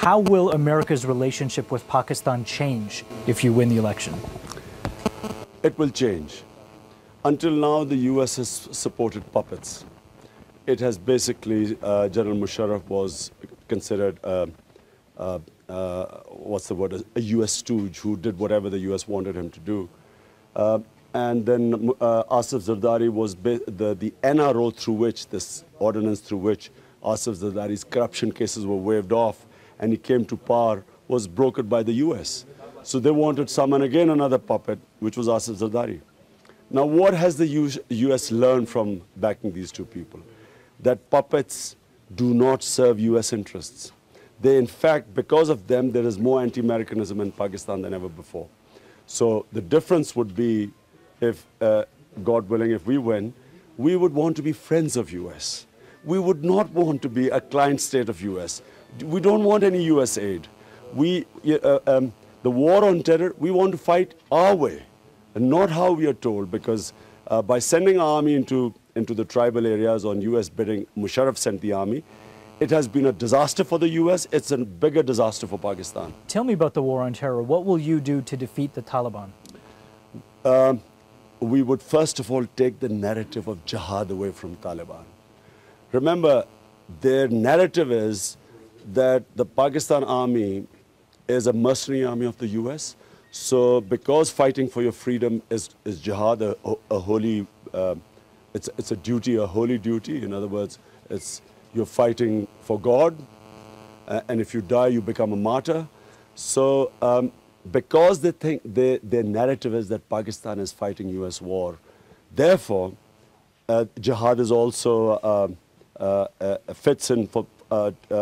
How will America's relationship with Pakistan change if you win the election? It will change. Until now, the US has supported puppets. It has basically, General Musharraf was considered, what's the word, a US stooge who did whatever the US wanted him to do. And then Asif Zardari was the NRO through which, this ordinance through which Asif Zardari's corruption cases were waived off and he came to power, was brokered by the US. So they wanted someone, again another puppet, which was Asif Zardari. Now what has the US learned from backing these two people? That puppets do not serve US interests. They, in fact, because of them, there is more anti-Americanism in Pakistan than ever before. So the difference would be if, God willing, if we win, we would want to be friends of US. We would not want to be a client state of US. We don't want any US aid. The war on terror, we want to fight our way, and not how we are told, because by sending our army into the tribal areas on US bidding, Musharraf sent the army. It has been a disaster for the US. It's a bigger disaster for Pakistan. Tell me about the war on terror. What will you do to defeat the Taliban? We would first of all take the narrative of jihad away from Taliban. Remember, their narrative is that the Pakistan army is a mercenary army of the US. So because fighting for your freedom is jihad, a holy, it's a duty, a holy duty. In other words, you're fighting for God, and if you die, you become a martyr. So because they think their narrative is that Pakistan is fighting US war, therefore, jihad is also fits in for,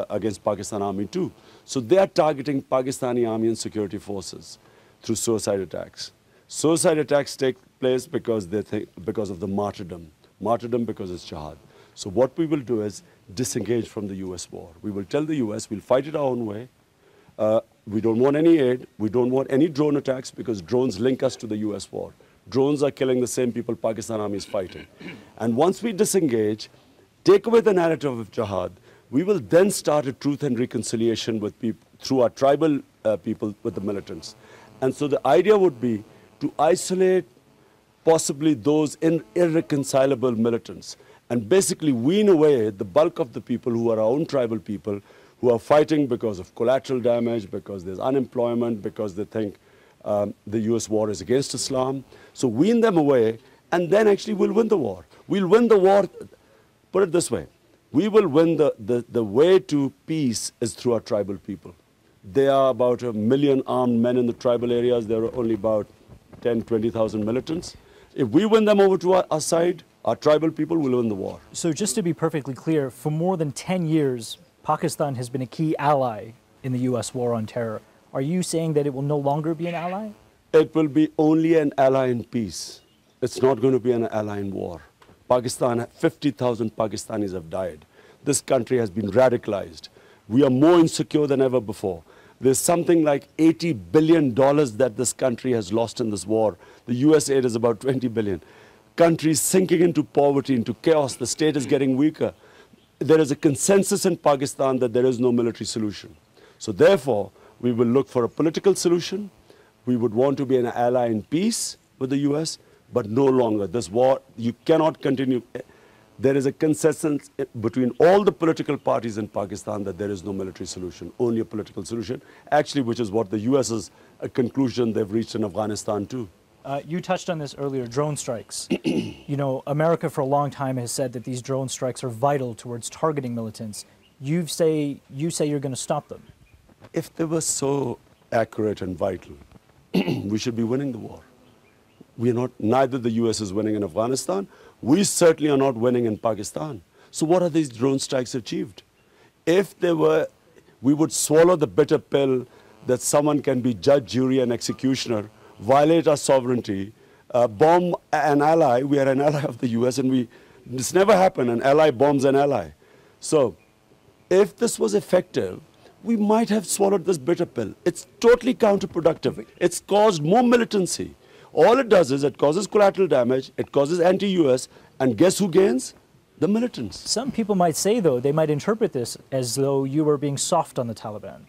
against Pakistan army too. So they are targeting Pakistani army and security forces through suicide attacks. Suicide attacks take place because because of the martyrdom. Martyrdom because it's jihad. So what we will do is disengage from the US war. We will tell the US we'll fight it our own way. We don't want any aid. We don't want any drone attacks because drones link us to the US war. Drones are killing the same people Pakistan army is fighting. And once we disengage, take away the narrative of jihad, we will then start a truth and reconciliation with people through our tribal people with the militants. And so the idea would be to isolate possibly those irreconcilable militants and basically wean away the bulk of the people who are our own tribal people who are fighting because of collateral damage, because there's unemployment, because they think the US war is against Islam. So wean them away, and then actually we'll win the war. We'll win the war, put it this way, we will win the way to peace is through our tribal people. There are about 1 million armed men in the tribal areas. There are only about 10, 20,000 militants. If we win them over to our side, our tribal people will win the war. So just to be perfectly clear, for more than 10 years, Pakistan has been a key ally in the US war on terror. Are you saying that it will no longer be an ally? It will be only an ally in peace. It's not going to be an ally in war. Pakistan, 50,000 Pakistanis have died. This country has been radicalized. We are more insecure than ever before. There's something like $80 billion that this country has lost in this war. The US aid is about 20 billion. Countries sinking into poverty, into chaos. The state is getting weaker. There is a consensus in Pakistan that there is no military solution. So therefore, we will look for a political solution. We would want to be an ally in peace with the US, but no longer. This war, you cannot continue. There is a consensus between all the political parties in Pakistan that there is no military solution, only a political solution, actually, which is what the US's conclusion they've reached in Afghanistan too. You touched on this earlier, drone strikes. You know, America for a long time has said that these drone strikes are vital towards targeting militants. You say you're going to stop them. If they were so accurate and vital, we should be winning the war. We are not, neither the US is winning in Afghanistan. We certainly are not winning in Pakistan. So what are these drone strikes achieved? If they were, we would swallow the bitter pill that someone can be judge, jury, and executioner, violate our sovereignty, bomb an ally. We are an ally of the US, and this never happened. An ally bombs an ally. So if this was effective, we might have swallowed this bitter pill. It's totally counterproductive. It's caused more militancy. All it does is it causes collateral damage, it causes anti-US, and guess who gains? The militants. Some people might say, though, they might interpret this as though you were being soft on the Taliban.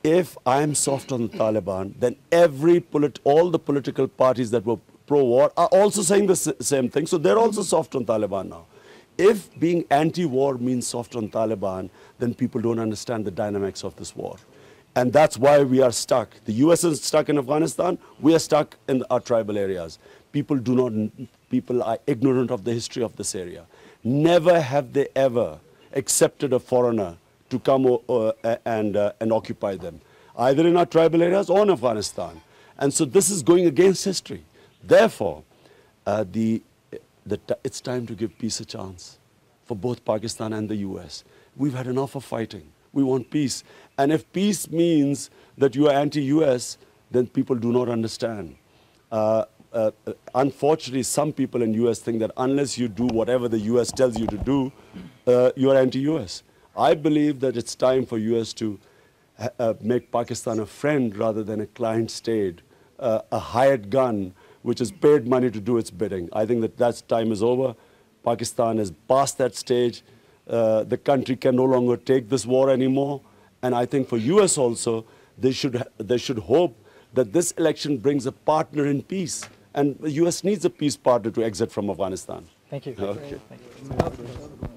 if I'm soft on the Taliban, then all the political parties that were pro-war are also saying the same thing. So they're also soft on Taliban now. If being anti-war means soft on Taliban, then people don't understand the dynamics of this war. And that's why we are stuck. The US is stuck in Afghanistan. We are stuck in our tribal areas. People are ignorant of the history of this area. Never have they ever accepted a foreigner to come and occupy them, either in our tribal areas or in Afghanistan. And so this is going against history. Therefore, it's time to give peace a chance for both Pakistan and the US. We've had enough of fighting. We want peace. And if peace means that you are anti-US, then people do not understand. Unfortunately, some people in US think that unless you do whatever the US tells you to do, you are anti-US. I believe that it's time for US to make Pakistan a friend rather than a client state, a hired gun which has paid money to do its bidding. I think that time is over. Pakistan is past that stage. The country can no longer take this war anymore. And I think for US also, they should hope that this election brings a partner in peace. And the US needs a peace partner to exit from Afghanistan. Thank you. Okay. Thank you.